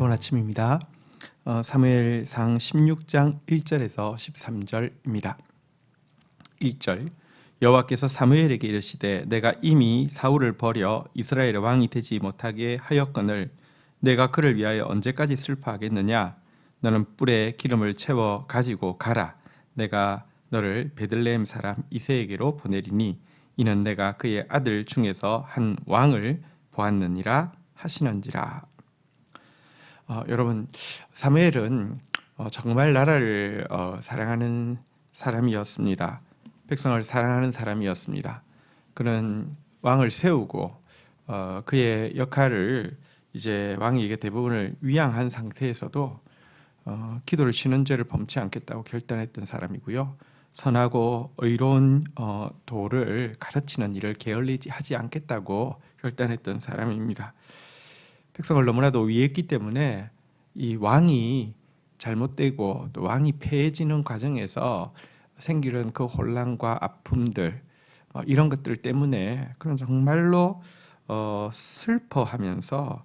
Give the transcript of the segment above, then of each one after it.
좋은 아침입니다. 사무엘상 16장 1절에서 13절입니다. 1절 여호와께서 사무엘에게 이르시되 내가 이미 사울을 버려 이스라엘의 왕이 되지 못하게 하였거늘 내가 그를 위하여 언제까지 슬퍼하겠느냐. 너는 뿔에 기름을 채워 가지고 가라. 내가 너를 베들레헴 사람 이새에게로 보내리니 이는 내가 그의 아들 중에서 한 왕을 보았느니라 하시는지라. 여러분, 사무엘은 정말 나라를 사랑하는 사람이었습니다. 백성을 사랑하는 사람이었습니다. 그는 왕을 세우고 그의 역할을 이제 왕에게 대부분을 위양한 상태에서도 기도를 쉬는 죄를 범치 않겠다고 결단했던 사람이고요. 선하고 의로운 도를 가르치는 일을 게을리지 하지 않겠다고 결단했던 사람입니다. 백성을 너무나도 위했기 때문에 이 왕이 잘못되고 또 왕이 패해지는 과정에서 생기는 그 혼란과 아픔들 이런 것들 때문에 그런 정말로 슬퍼하면서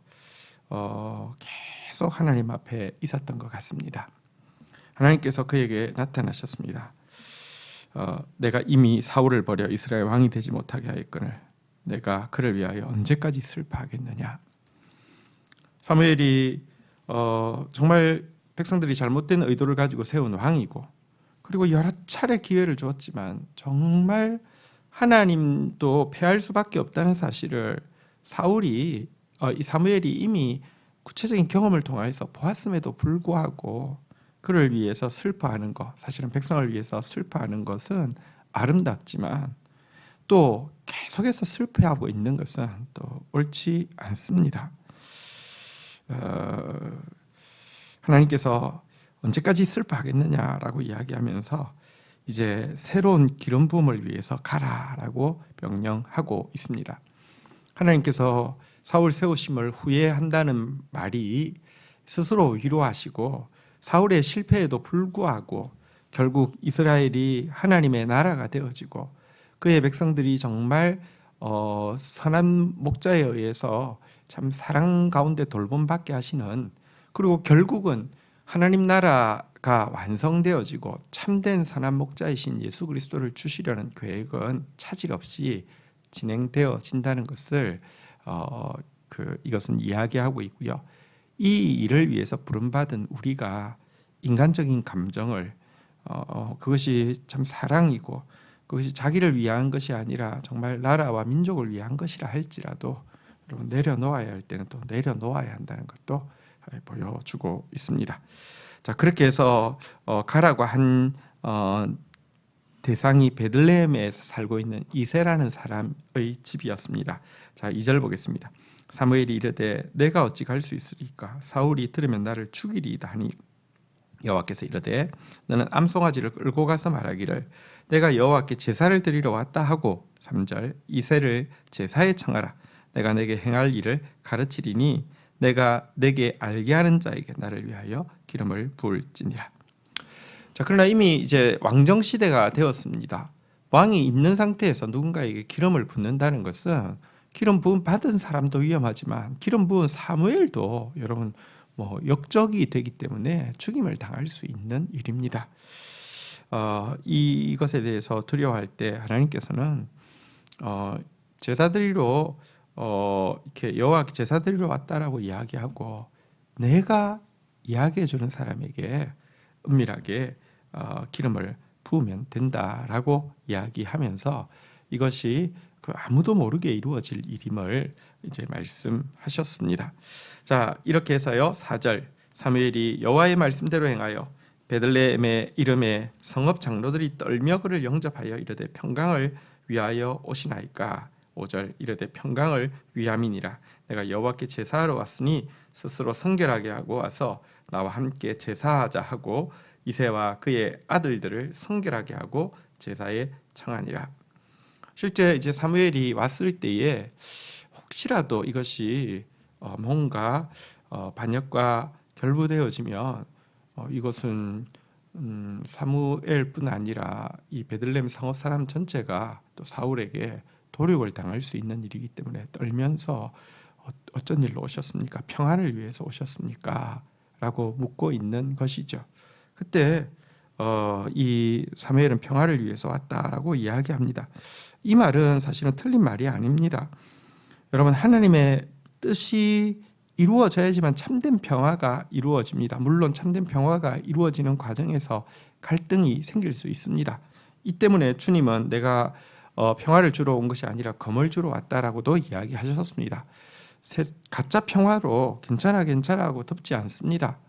계속 하나님 앞에 있었던 것 같습니다. 하나님께서 그에게 나타나셨습니다. 내가 이미 사울을 버려 이스라엘 왕이 되지 못하게 하였거늘 내가 그를 위하여 언제까지 슬퍼하겠느냐. 사무엘이 정말 백성들이 잘못된 의도를 가지고 세운 왕이고 그리고 여러 차례 기회를 주었지만 정말 하나님도 패할 수밖에 없다는 사실을 이 사무엘이 이미 구체적인 경험을 통해서 보았음에도 불구하고 그를 위해서 슬퍼하는 것, 사실은 백성을 위해서 슬퍼하는 것은 아름답지만 또 계속해서 슬퍼하고 있는 것은 또 옳지 않습니다. 하나님께서 언제까지 슬퍼하겠느냐라고 이야기하면서 이제 새로운 기름 부음을 위해서 가라라고 명령하고 있습니다. 하나님께서 사울 세우심을 후회한다는 말이 스스로 위로하시고 사울의 실패에도 불구하고 결국 이스라엘이 하나님의 나라가 되어지고 그의 백성들이 정말 선한 목자에 의해서 참 사랑 가운데 돌봄받게 하시는, 그리고 결국은 하나님 나라가 완성되어지고 참된 선한 목자이신 예수 그리스도를 주시려는 계획은 차질 없이 진행되어진다는 것을 이것은 이야기하고 있고요. 이 일을 위해서 부름받은 우리가 인간적인 감정을 그것이 참 사랑이고 그것이 자기를 위한 것이 아니라 정말 나라와 민족을 위한 것이라 할지라도 여러분 내려놓아야 할 때는 또 내려놓아야 한다는 것도 보여주고 있습니다. 자, 그렇게 해서 가라고 한 대상이 베들레헴에서 살고 있는 이새라는 사람의 집이었습니다. 자, 2절 보겠습니다. 사무엘이 이르되 내가 어찌 갈 수 있으리까? 사울이 들으면 나를 죽이리이다 하니 여호와께서 이르되 너는 암송아지를 끌고 가서 말하기를 내가 여호와께 제사를 드리러 왔다 하고 3절 이새를 제사에 청하라. 내가 내게 행할 일을 가르치리니 내가 내게 알게 하는 자에게 나를 위하여 기름을 부을지니라. 자, 그러나 이미 이제 왕정 시대가 되었습니다. 왕이 있는 상태에서 누군가에게 기름을 붓는다는 것은 기름 부음 받은 사람도 위험하지만 기름 부은 사무엘도 여러분 역적이 되기 때문에 죽임을 당할 수 있는 일입니다. 이것에 대해서 두려워할 때 하나님께서는 제사드리러 이렇게 여호와께 제사드리러 왔다라고 이야기하고 내가 이야기해 주는 사람에게 은밀하게 기름을 부으면 된다라고 이야기하면서 이것이 아무도 모르게 이루어질 일임을 이제 말씀하셨습니다. 자, 이렇게 해서요 4절 사무엘이 여호와의 말씀대로 행하여 베들레헴의 이름에 성읍 장로들이 떨며 그를 영접하여 이르되 평강을 위하여 오시나이까. 5절 이르되 평강을 위함이니라. 내가 여호와께 제사하러 왔으니 스스로 성결하게 하고 와서 나와 함께 제사하자 하고 이새와 그의 아들들을 성결하게 하고 제사에 청하니라. 실제 이제 사무엘이 왔을 때에 혹시라도 이것이 뭔가 반역과 결부되어지면 이것은 사무엘뿐 아니라 이 베들레헴 성읍 사람 전체가 또 사울에게 도륙을 당할 수 있는 일이기 때문에 떨면서 어쩐 일로 오셨습니까? 평안을 위해서 오셨습니까? 라고 묻고 있는 것이죠. 그때 이 사무엘은 평화를 위해서 왔다라고 이야기합니다. 이 말은 사실은 틀린 말이 아닙니다. 여러분, 하나님의 뜻이 이루어져야지만 참된 평화가 이루어집니다. 물론 참된 평화가 이루어지는 과정에서 갈등이 생길 수 있습니다. 이 때문에 주님은 내가 평화를 주러 온 것이 아니라 검을 주러 왔다라고도 이야기하셨습니다. 가짜 평화로 괜찮아라고 덮지 않습니다.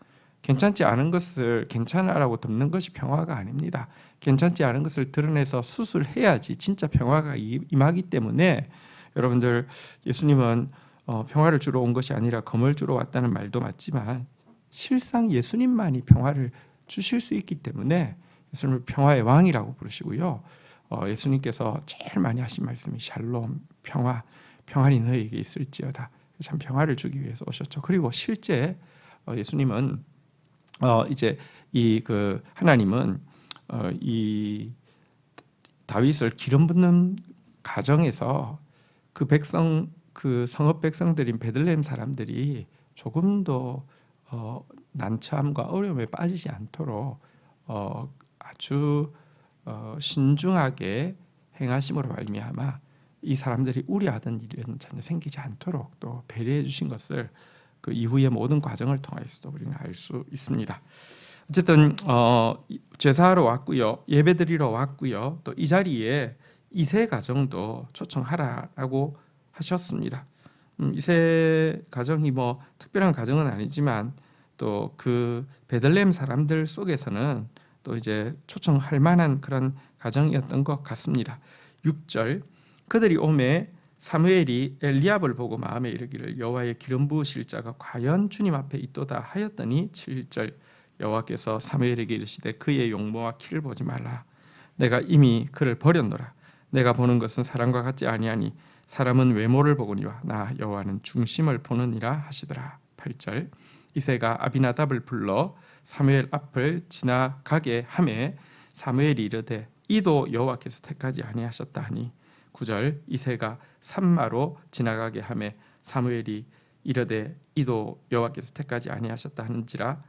괜찮지 않은 것을 괜찮아라고 덮는 것이 평화가 아닙니다. 괜찮지 않은 것을 드러내서 수술해야지 진짜 평화가 임하기 때문에 여러분들, 예수님은 평화를 주러 온 것이 아니라 검을 주러 왔다는 말도 맞지만 실상 예수님만이 평화를 주실 수 있기 때문에 예수님을 평화의 왕이라고 부르시고요. 예수님께서 제일 많이 하신 말씀이 샬롬, 평안이 너희에게 있을지어다. 참 평화를 주기 위해서 오셨죠. 그리고 실제 예수님은 이제 하나님은 이 다윗을 기름 붓는 가정에서 그 성읍 백성들인 베들레헴 사람들이 조금도 난처함과 어려움에 빠지지 않도록 아주 신중하게 행하심으로 말미암아 이 사람들이 우려하던 일은 전혀 생기지 않도록 또 배려해 주신 것을 그 이후의 모든 과정을 통해서도 우리는 알 수 있습니다. 어쨌든 제사하러 왔고요, 예배드리러 왔고요, 또 이 자리에 이세 가정도 초청하라라고 하셨습니다. 이세 가정이 뭐 특별한 가정은 아니지만 또 그 베들레헴 사람들 속에서는 또 이제 초청할 만한 그런 가정이었던 것 같습니다. 6절, 그들이 오매 사무엘이 엘리압을 보고 마음에 이르기를 여호와의 기름 부으실 자가 과연 주님 앞에 있도다 하였더니 7절, 여호와께서 사무엘에게 이르시되 그의 용모와 키를 보지 말라. 내가 이미 그를 버렸노라. 내가 보는 것은 사람과 같지 아니하니 사람은 외모를 보거니와 나 여호와는 중심을 보느니라 하시더라. 8절, 이새가 아비나답을 불러 사무엘 앞을 지나가게 하매 사무엘이 이르되 이도 여호와께서 택하지 아니하셨다 하니 9절, 이새가 산마로 지나가게 하매 사무엘이 이르되 이도 여호와께서 택하지 아니하셨다 하는지라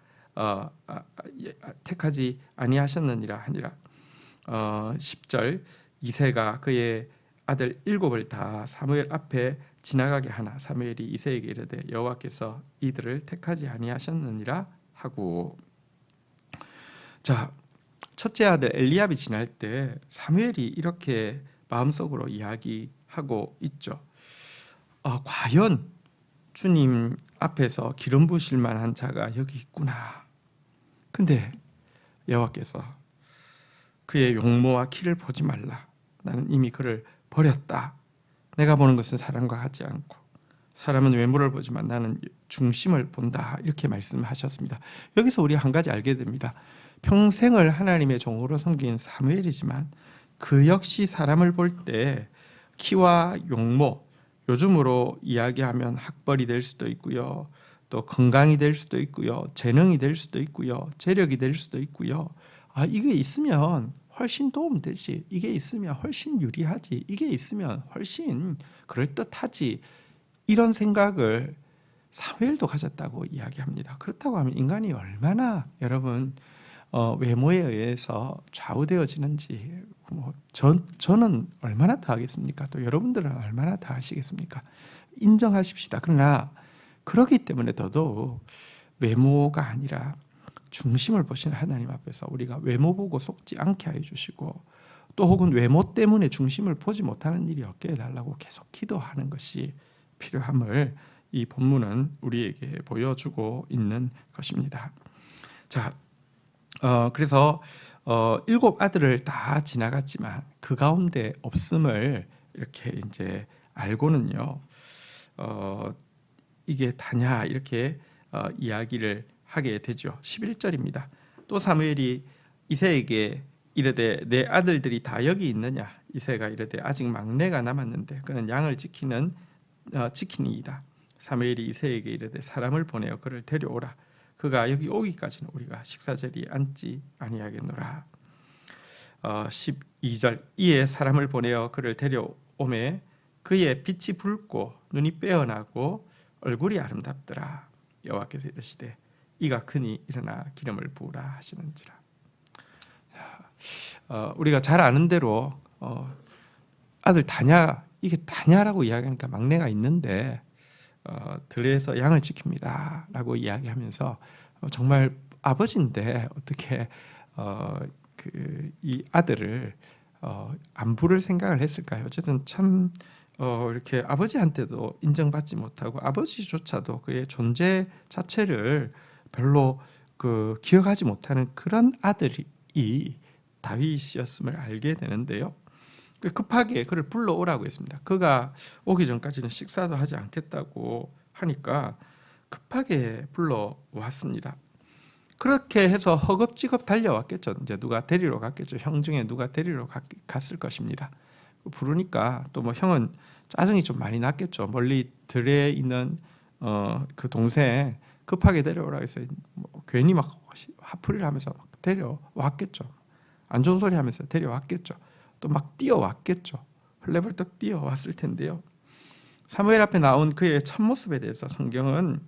택하지 아니하셨느니라 하니라. 10절, 이새가 그의 아들 7을 다 사무엘 앞에 지나가게 하나 사무엘이 이새에게 이르되 여호와께서 이들을 택하지 아니하셨느니라 하고. 자, 첫째 아들 엘리압이 지날 때 사무엘이 이렇게 마음속으로 이야기하고 있죠. 과연 주님 앞에서 기름 부으실 만한 자가 여기 있구나. 근데 여호와께서 그의 용모와 키를 보지 말라. 나는 이미 그를 버렸다. 내가 보는 것은 사람과 같지 않고 사람은 외모를 보지만 나는 중심을 본다. 이렇게 말씀하셨습니다. 여기서 우리 한 가지 알게 됩니다. 평생을 하나님의 종으로 섬긴 사무엘이지만 그 역시 사람을 볼 때 키와 용모, 요즘으로 이야기하면 학벌이 될 수도 있고요, 또 건강이 될 수도 있고요, 재능이 될 수도 있고요, 재력이 될 수도 있고요. 이게 있으면 훨씬 도움되지, 이게 있으면 훨씬 유리하지, 이게 있으면 훨씬 그럴듯하지, 이런 생각을 사무엘도 가졌다고 이야기합니다. 그렇다고 하면 인간이 얼마나 여러분 외모에 의해서 좌우되어지는지 저는 얼마나 다 하겠습니까? 또 여러분들은 얼마나 다 하시겠습니까? 인정하십시다. 그러나 그렇기 때문에 더더욱 외모가 아니라 중심을 보시는 하나님 앞에서 우리가 외모 보고 속지 않게 해 주시고, 또 혹은 외모 때문에 중심을 보지 못하는 일이 없게 해달라고 계속 기도하는 것이 필요함을 이 본문은 우리에게 보여주고 있는 것입니다. 자, 그래서 7 아들을 다 지나갔지만 그 가운데 없음을 이렇게 이제 알고는요, 이게 다냐 이렇게 이야기를 하게 되죠. 11절입니다. 또 사무엘이 이새에게 이르되 내 아들들이 다 여기 있느냐? 이새가 이르되 아직 막내가 남았는데 그는 양을 지키니이다. 사무엘이 이새에게 이르되 사람을 보내어 그를 데려오라. 그가 여기 오기까지는 우리가 식사자리에 앉지 아니하겠노라. 12절, 이에 사람을 보내어 그를 데려오매 그의 빛이 붉고 눈이 빼어나고 얼굴이 아름답더라. 여호와께서 이르시되 이가 크니 일어나 기름을 부으라 하시는지라. 우리가 잘 아는 대로 아들 다냐, 이게 다냐라고 이야기하니까 막내가 있는데 들에서 양을 지킵니다 라고 이야기하면서 정말 아버지인데 어떻게 이 아들을 안 부를 생각을 했을까요? 어쨌든 참 이렇게 아버지한테도 인정받지 못하고 아버지조차도 그의 존재 자체를 별로 기억하지 못하는 그런 아들이 다윗이었음을 알게 되는데요. 급하게 그를 불러오라고 했습니다. 그가 오기 전까지는 식사도 하지 않겠다고 하니까 급하게 불러왔습니다. 그렇게 해서 허겁지겁 달려왔겠죠. 이제 누가 데리러 갔겠죠. 형 중에 누가 데리러 갔을 것입니다. 부르니까 또 뭐 형은 짜증이 좀 많이 났겠죠. 멀리 들에 있는 그 동생 급하게 데려오라 해서 뭐 괜히 막 화풀이를 하면서 막 데려왔겠죠. 안 좋은 소리 하면서 데려왔겠죠. 또 막 뛰어왔겠죠. 헐레벌떡 뛰어왔을 텐데요. 사무엘 앞에 나온 그의 첫 모습에 대해서 성경은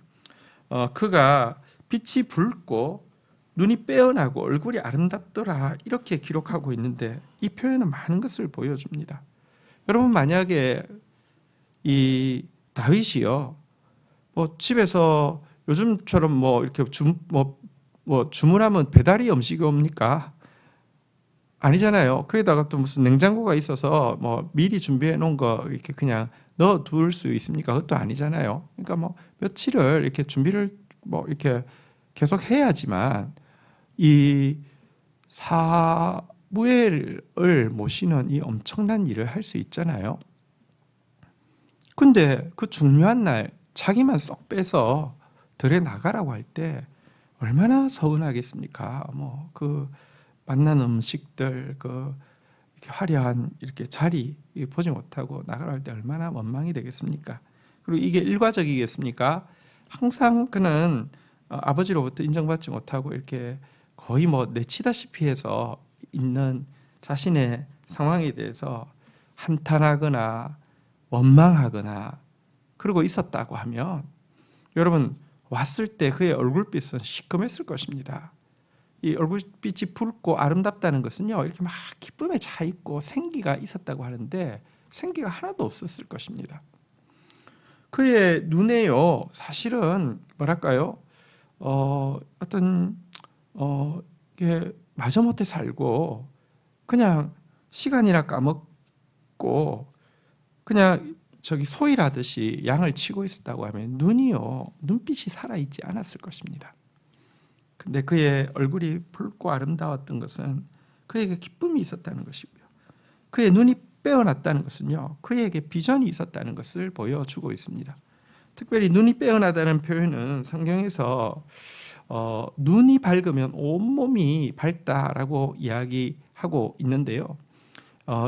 그가 빛이 붉고 눈이 빼어나고 얼굴이 아름답더라 이렇게 기록하고 있는데 이 표현은 많은 것을 보여줍니다. 여러분 만약에 이 다윗이요, 뭐 집에서 요즘처럼 뭐 이렇게 주문하면 배달이 음식이 옵니까? 아니잖아요. 거기다가 또 무슨 냉장고가 있어서 뭐 미리 준비해 놓은 거 이렇게 그냥 넣어 둘 수 있습니까? 그것도 아니잖아요. 그러니까 뭐 며칠을 이렇게 준비를 뭐 이렇게 계속 해야지만 이 사무엘을 모시는 이 엄청난 일을 할 수 있잖아요. 근데 그 중요한 날 자기만 쏙 빼서 들에 나가라고 할 때 얼마나 서운하겠습니까? 뭐 만난 음식들, 이렇게 화려한 이렇게 자리 보지 못하고 나가라 할 때 얼마나 원망이 되겠습니까? 그리고 이게 일과적이겠습니까? 항상 그는 아버지로부터 인정받지 못하고 이렇게 거의 뭐 내치다시피 해서 있는 자신의 상황에 대해서 한탄하거나 원망하거나 그러고 있었다고 하면 여러분 왔을 때 그의 얼굴빛은 시커맸을 것입니다. 이 얼굴빛이 붉고 아름답다는 것은요, 이렇게 막 기쁨에 차 있고 생기가 있었다고 하는데 생기가 하나도 없었을 것입니다. 그의 눈에요, 사실은 뭐랄까요, 이게 마저못해 살고 그냥 시간이나 까먹고 그냥 소일하듯이 양을 치고 있었다고 하면 눈빛이 살아있지 않았을 것입니다. 근데 그의 얼굴이 붉고 아름다웠던 것은 그에게 기쁨이 있었다는 것이고요. 그의 눈이 빼어났다는 것은요, 그에게 비전이 있었다는 것을 보여주고 있습니다. 특별히 눈이 빼어나다는 표현은 성경에서 눈이 밝으면 온몸이 밝다라고 이야기하고 있는데요.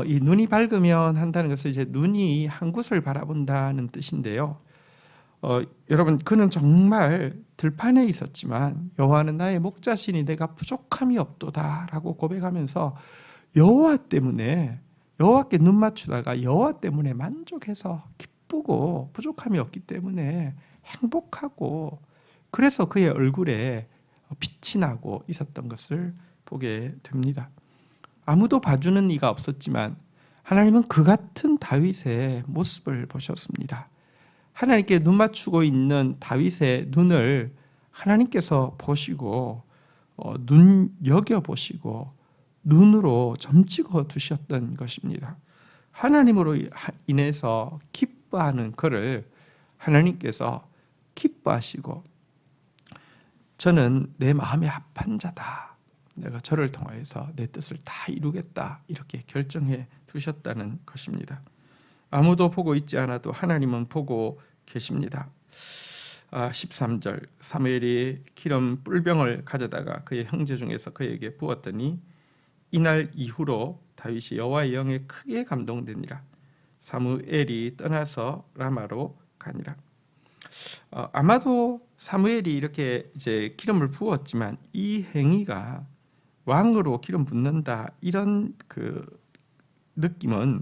이 눈이 밝으면 한다는 것은 이제 눈이 한 곳을 바라본다는 뜻인데요. 여러분 그는 정말 들판에 있었지만 여호와는 나의 목자시니 내가 부족함이 없도다라고 고백하면서 여호와께 눈 맞추다가 여호와 때문에 만족해서 기쁘고 부족함이 없기 때문에 행복하고 그래서 그의 얼굴에 빛이 나고 있었던 것을 보게 됩니다. 아무도 봐주는 이가 없었지만 하나님은 그 같은 다윗의 모습을 보셨습니다. 하나님께 눈 맞추고 있는 다윗의 눈을 하나님께서 보시고 눈여겨보시고 눈으로 점찍어 두셨던 것입니다. 하나님으로 인해서 기뻐하는 그를 하나님께서 기뻐하시고 저는 내 마음에 합한 자다. 내가 저를 통하여서 내 뜻을 다 이루겠다. 이렇게 결정해 두셨다는 것입니다. 아무도 보고 있지 않아도 하나님은 보고 계십니다. 13절 사무엘이 기름 뿔병을 가져다가 그의 형제 중에서 그에게 부었더니 이날 이후로 다윗이 여호와의 영에 크게 감동되니라. 사무엘이 떠나서 라마로 가니라. 아마도 사무엘이 이렇게 이제 기름을 부었지만 이 행위가 왕으로 기름 붓는다 이런 그 느낌은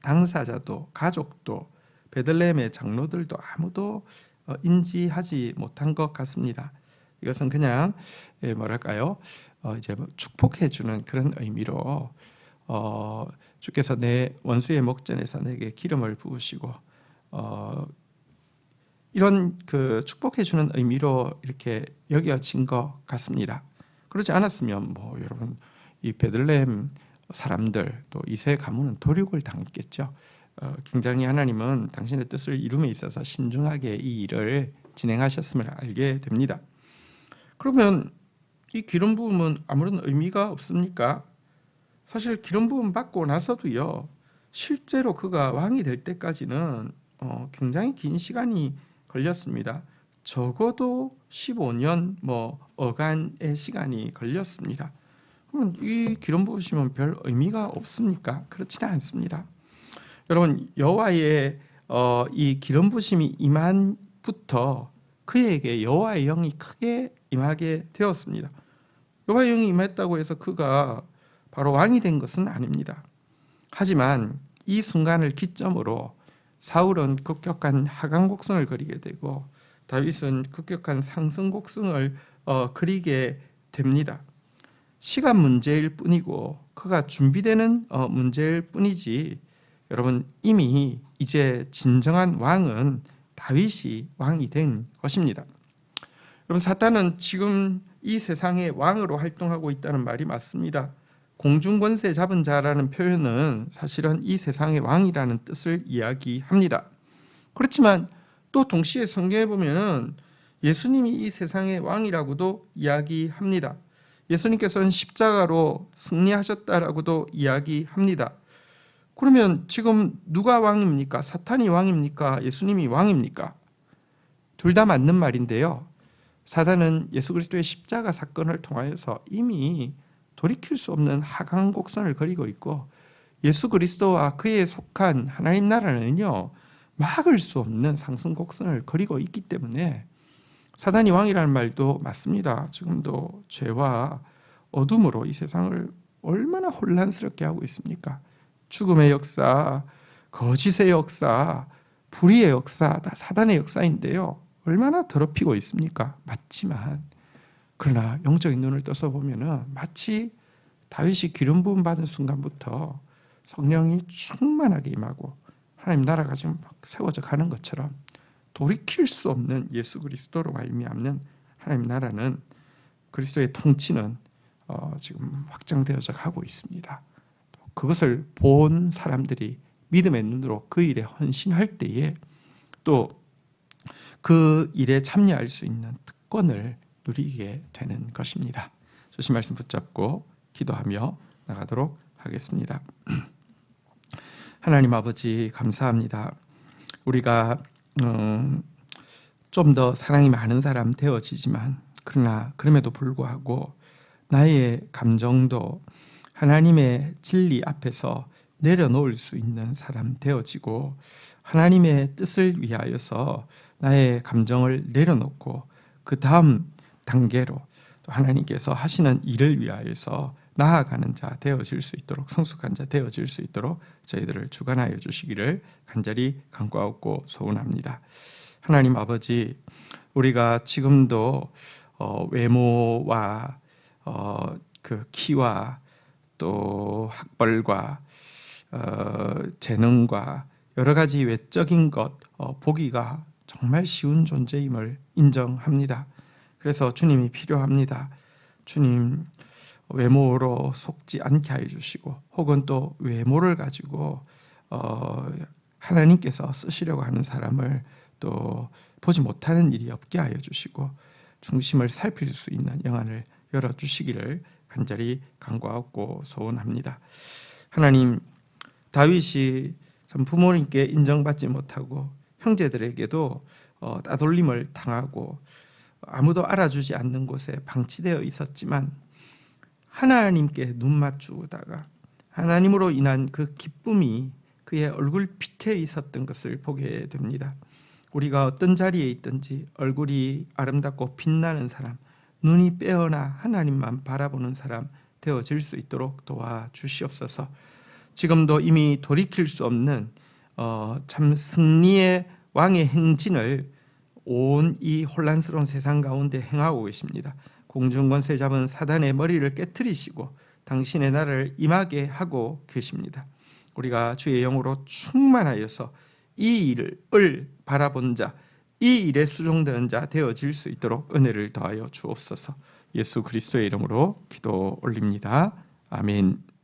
당사자도 가족도 베들레헴의 장로들도 아무도 인지하지 못한 것 같습니다. 이것은 그냥 뭐랄까요? 이제 축복해 주는 그런 의미로 주께서 내 원수의 목전에서 내게 기름을 부으시고 이런 그 축복해 주는 의미로 이렇게 여겨진 것 같습니다. 그렇지 않았으면 뭐 여러분 이 베들레헴 사람들 또 이세 가문은 도륙을 당했겠죠. 굉장히 하나님은 당신의 뜻을 이룸에 있어서 신중하게 이 일을 진행하셨음을 알게 됩니다. 그러면 이 기름 부음은 아무런 의미가 없습니까? 사실 기름 부음 받고 나서도요, 실제로 그가 왕이 될 때까지는 굉장히 긴 시간이 걸렸습니다. 적어도 15년 어간의 시간이 걸렸습니다. 그러면 이 기름 부으심은 별 의미가 없습니까? 그렇지는 않습니다. 여러분, 여호와의 이 기름 부으심이 임한부터 그에게 여호와의 영이 크게 임하게 되었습니다. 여호와의 영이 임했다고 해서 그가 바로 왕이 된 것은 아닙니다. 하지만 이 순간을 기점으로 사울은 급격한 하강 곡선을 그리게 되고 다윗은 급격한 상승 곡선을 그리게 됩니다. 시간 문제일 뿐이고 그가 준비되는 문제일 뿐이지 여러분 이미 이제 진정한 왕은 다윗이 왕이 된 것입니다. 여러분 사탄은 지금 이 세상의 왕으로 활동하고 있다는 말이 맞습니다. 공중권세 잡은 자라는 표현은 사실은 이 세상의 왕이라는 뜻을 이야기합니다. 그렇지만 또 동시에 성경에 보면은 예수님이 이 세상의 왕이라고도 이야기합니다. 예수님께서는 십자가로 승리하셨다라고도 이야기합니다. 그러면 지금 누가 왕입니까? 사탄이 왕입니까? 예수님이 왕입니까? 둘 다 맞는 말인데요. 사탄은 예수 그리스도의 십자가 사건을 통하여서 이미 돌이킬 수 없는 하강 곡선을 그리고 있고 예수 그리스도와 그에 속한 하나님 나라는요 막을 수 없는 상승 곡선을 그리고 있기 때문에 사단이 왕이라는 말도 맞습니다. 지금도 죄와 어둠으로 이 세상을 얼마나 혼란스럽게 하고 있습니까? 죽음의 역사, 거짓의 역사, 불의의 역사, 다 사단의 역사인데요. 얼마나 더럽히고 있습니까? 맞지만 그러나 영적인 눈을 떠서 보면은 마치 다윗이 기름 부음 받은 순간부터 성령이 충만하게 임하고 하나님 나라가 지금 막 세워져 가는 것처럼 돌이킬 수 없는 예수 그리스도로 말미암는 하나님 나라는 그리스도의 통치는 지금 확장되어져 가고 있습니다. 그것을 본 사람들이 믿음의 눈으로 그 일에 헌신할 때에 또 그 일에 참여할 수 있는 특권을 누리게 되는 것입니다. 주신 말씀 붙잡고 기도하며 나가도록 하겠습니다. 하나님 아버지 감사합니다. 우리가 좀 더 사랑이 많은 사람 되어지지만 그러나 그럼에도 불구하고 나의 감정도 하나님의 진리 앞에서 내려놓을 수 있는 사람 되어지고 하나님의 뜻을 위하여서 나의 감정을 내려놓고 그 다음 단계로 또 하나님께서 하시는 일을 위하여서 나아가는 자 되어질 수 있도록 성숙한 자 되어질 수 있도록 저희들을 주관하여 주시기를 간절히 간구하고 소원합니다. 하나님 아버지, 우리가 지금도 외모와 그 키와 또 학벌과 재능과 여러 가지 외적인 것 보기가 정말 쉬운 존재임을 인정합니다. 그래서 주님이 필요합니다. 주님, 외모로 속지 않게 하여 주시고 혹은 또 외모를 가지고 하나님께서 쓰시려고 하는 사람을 또 보지 못하는 일이 없게 하여 주시고 중심을 살필 수 있는 영안을 열어주시기를 간절히 간구하고 소원합니다. 하나님, 다윗이 참 부모님께 인정받지 못하고 형제들에게도 따돌림을 당하고 아무도 알아주지 않는 곳에 방치되어 있었지만 하나님께 눈 맞추다가 하나님으로 인한 그 기쁨이 그의 얼굴 빛에 있었던 것을 보게 됩니다. 우리가 어떤 자리에 있든지 얼굴이 아름답고 빛나는 사람, 눈이 빼어나 하나님만 바라보는 사람 되어질 수 있도록 도와주시옵소서. 지금도 이미 돌이킬 수 없는 참 승리의 왕의 행진을 온 이 혼란스러운 세상 가운데 행하고 계십니다. 공중권세 잡은 사단의 머리를 깨트리시고 당신의 나라를 임하게 하고 계십니다. 우리가 주의 영으로 충만하여서 이 일을 바라본 자, 이 일에 수종되는 자 되어질 수 있도록 은혜를 더하여 주옵소서. 예수 그리스도의 이름으로 기도 올립니다. 아멘.